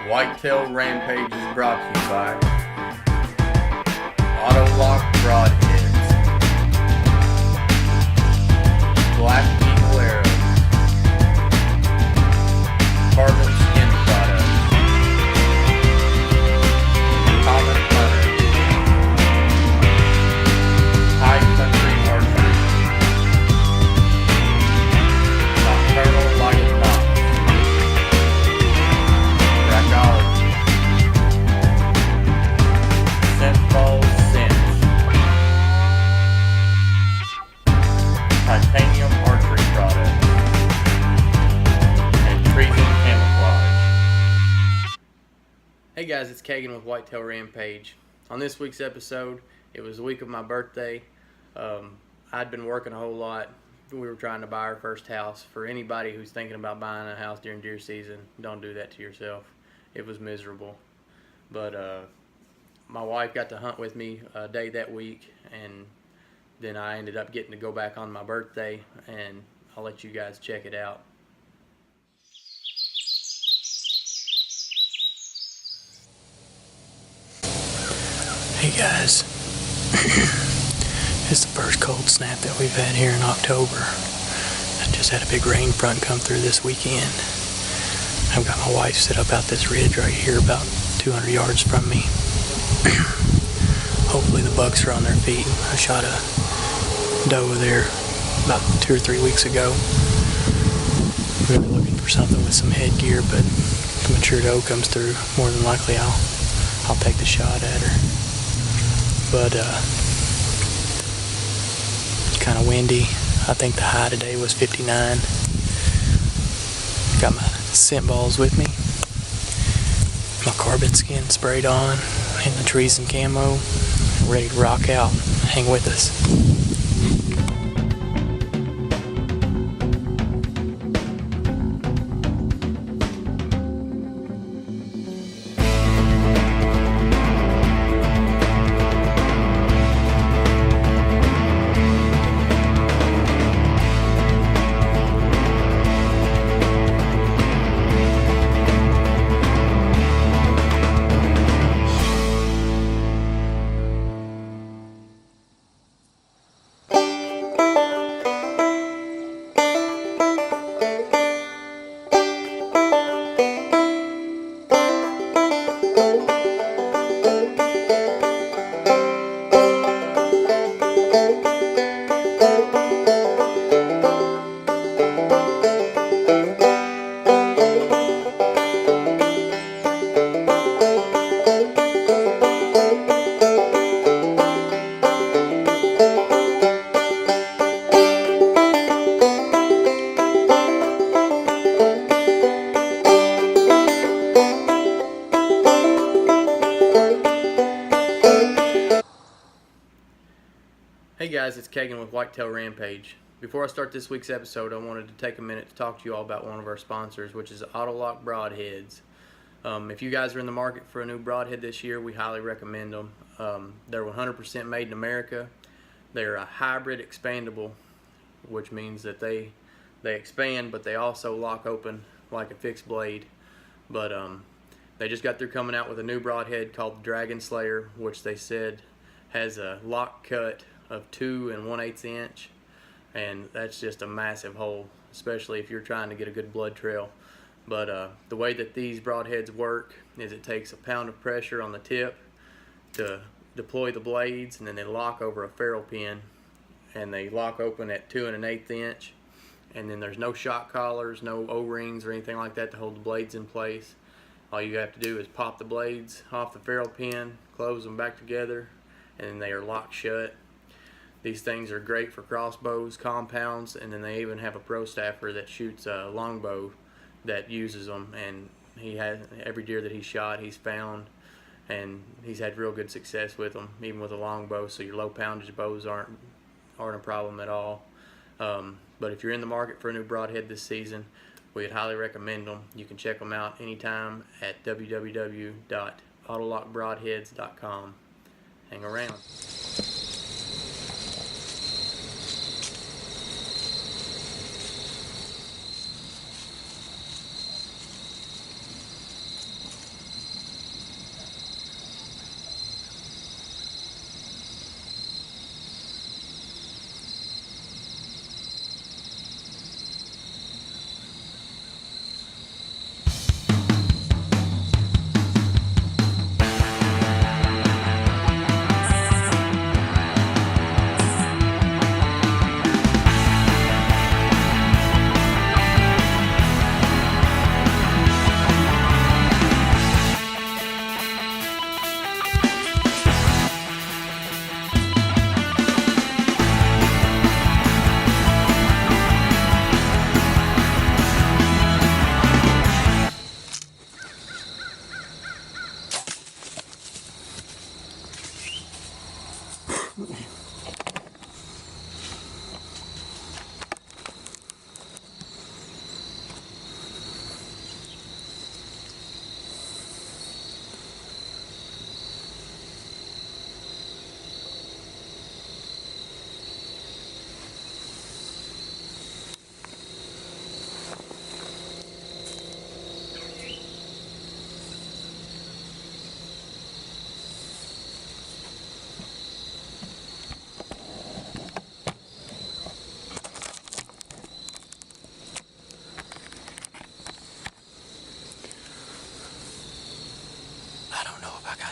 Whitetail Rampage is brought to you by Auto Lock Broadheads, Black Eagle Arrows, Carbon Skin Products, Common Hunter, High Country Archery, Nocturnal Light Knots, Brackology, Scentball Scents, Titanium Archery Products, and Treason Camouflage. Hey guys, it's Kagan with Whitetail Rampage. On this week's episode, it was the week of my birthday. I'd been working a whole lot. We were trying to buy our first house. For anybody who's thinking about buying a house during deer season, don't do that to yourself. It was miserable. But my wife got to hunt with me a day that week, and then I ended up getting to go back on my birthday, and I'll let you guys check it out. Hey guys, it's the first cold snap that we've had here in October. I just had a big rain front come through this weekend. I've got my wife set up out this ridge right here about 200 yards from me. Hopefully the bucks are on their feet. I shot a doe there about 2 or 3 weeks ago. Really looking for something with some headgear, but if a mature doe comes through, more than likely I'll take the shot at her. But it's kind of windy. I think the high today was 59. Got my scent balls with me, my carbon skin sprayed on, and the Treason camo, ready to rock out. Hang with us. Hey guys, it's Kagan with Whitetail Rampage. Before I start this week's episode, I wanted to take a minute to talk to you all about one of our sponsors, which is Auto Lock Broadheads. If you guys are in the market for a new broadhead this year, we highly recommend them. They're 100% made in America. They're a hybrid expandable, which means that they expand, but they also lock open like a fixed blade. But they just got through coming out with a new broadhead called the Dragon Slayer, which they said has a lock cut of 2 1/8 inch, and that's just a massive hole, especially if you're trying to get a good blood trail. But the way that these broadheads work is it takes a pound of pressure on the tip to deploy the blades, and then they lock over a ferrule pin, and they lock open at 2 1/8 inch, and then there's no shock collars, no O-rings or anything like that to hold the blades in place. All you have to do is pop the blades off the ferrule pin, close them back together, and then they are locked shut. These things are great for crossbows, compounds, and then they even have a pro staffer that shoots a longbow that uses them, and he has every deer that he's shot he's found, and he's had real good success with them, even with a longbow. So your low poundage bows aren't a problem at all. But if you're in the market for a new broadhead this season, we'd highly recommend them. You can check them out anytime at www.autolockbroadheads.com. Hang around.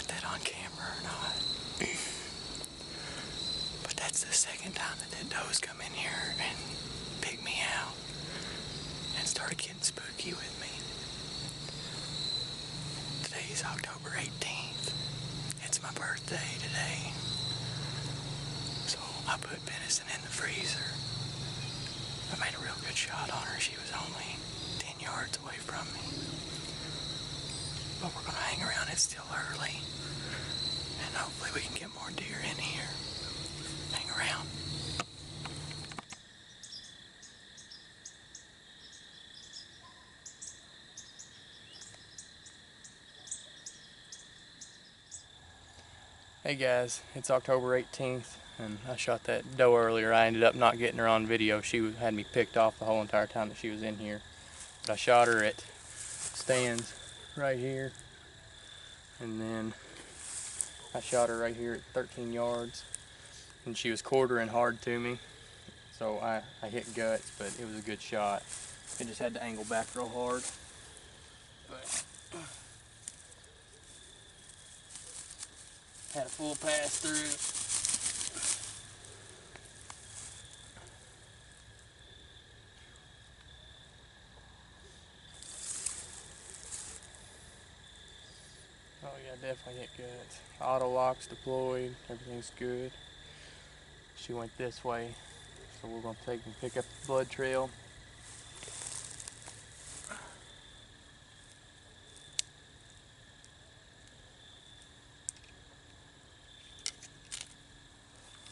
that on camera or not. But that's the second time that doe's come in here and picked me out and started getting spooky with me. Today's October 18th. It's my birthday today. So I put venison in the freezer. I made a real good shot on her. She was only 10 yards away from me. But we're gonna hang around. It's still early. And hopefully we can get more deer in here. Hang around. Hey guys, it's October 18th, and I shot that doe earlier. I ended up not getting her on video. She had me picked off the whole entire time that she was in here. But I shot her at stands right here, and then I shot her right here at 13 yards, and she was quartering hard to me. So I hit guts, but it was a good shot. I just had to angle back real hard. But had a full pass through. Oh yeah, definitely hit guts. Auto locks deployed, everything's good. She went this way, so we're gonna take and pick up the blood trail.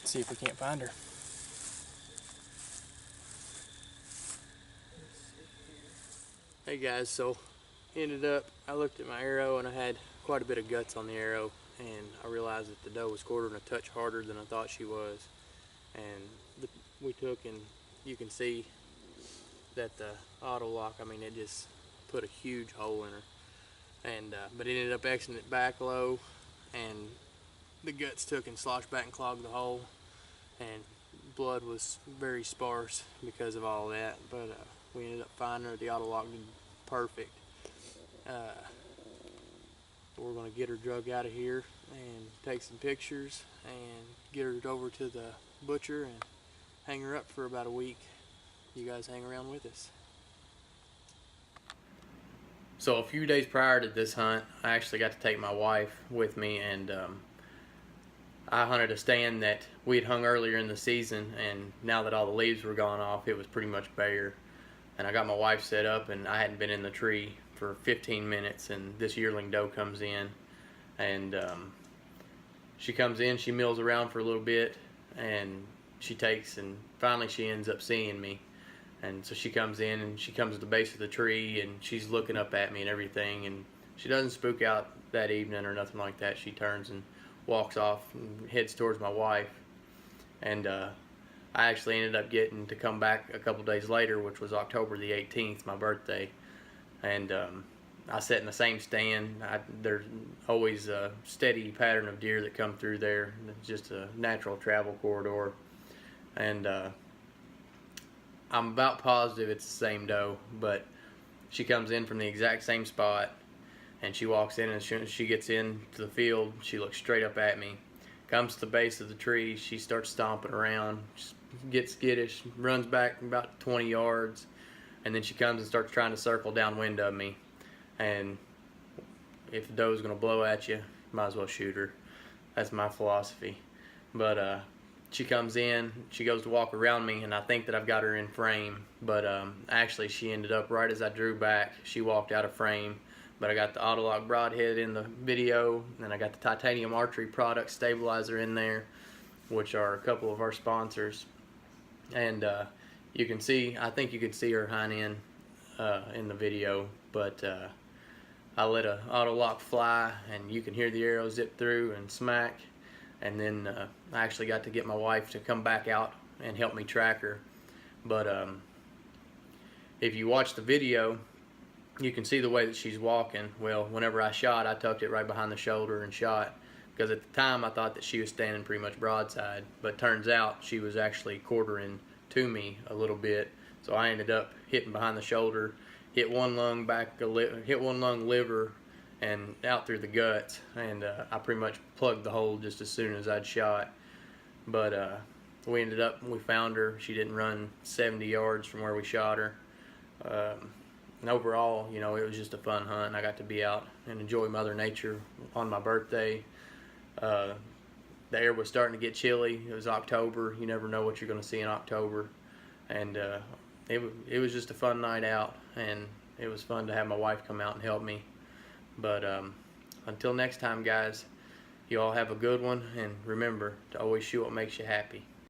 See if we can't find her. Hey guys, so I looked at my arrow and I had quite a bit of guts on the arrow, and I realized that the doe was quartering a touch harder than I thought she was. And we took, and you can see that the auto lock, I mean, it just put a huge hole in her. And but it ended up exiting it back low, and the guts took and sloshed back and clogged the hole, and blood was very sparse because of all that. But we ended up finding her. The auto lock did perfect. We're going to get her drug out of here and take some pictures and get her over to the butcher and hang her up for about a week. You guys hang around with us. So a few days prior to this hunt, I actually got to take my wife with me, and I hunted a stand that we had hung earlier in the season, and now that all the leaves were gone off, it was pretty much bare. And I got my wife set up, and I hadn't been in the tree for 15 minutes, and this yearling doe comes in, and she comes in, she mills around for a little bit, and she takes, and finally she ends up seeing me. And so she comes in, and she comes to the base of the tree, and she's looking up at me and everything, and she doesn't spook out that evening or nothing like that. She turns and walks off and heads towards my wife. And I actually ended up getting to come back a couple days later, which was October the 18th, my birthday. And I sat in the same stand. There's always a steady pattern of deer that come through there. It's just a natural travel corridor. And I'm about positive it's the same doe, but she comes in from the exact same spot, and she walks in, and as soon as she gets into the field, she looks straight up at me. Comes to the base of the tree, she starts stomping around, gets skittish, runs back about 20 yards, and then she comes and starts trying to circle downwind of me. And if the doe's gonna blow at you, might as well shoot her. That's my philosophy. But she comes in, she goes to walk around me, and I think that I've got her in frame, but actually she ended up right as I drew back. She walked out of frame, but I got the Autolock broadhead in the video, and I got the Titanium Archery Product Stabilizer in there, which are a couple of our sponsors. And you can see, I think you can see her hind end in the video, but I let a Autolock fly, and you can hear the arrow zip through and smack. And then I actually got to get my wife to come back out and help me track her. But if you watch the video, you can see the way that she's walking. Well, whenever I shot, I tucked it right behind the shoulder and shot, because at the time I thought that she was standing pretty much broadside, but turns out she was actually quartering to me a little bit. So I ended up hitting behind the shoulder, hit one lung liver, and out through the guts, and I pretty much plugged the hole just as soon as I'd shot. But we found her. She didn't run 70 yards from where we shot her. And overall, you know, it was just a fun hunt. I got to be out and enjoy Mother Nature on my birthday. The air was starting to get chilly. It was October. You never know what you're going to see in October. And it was just a fun night out, and it was fun to have my wife come out and help me. But until next time, guys, you all have a good one, and remember to always shoot what makes you happy.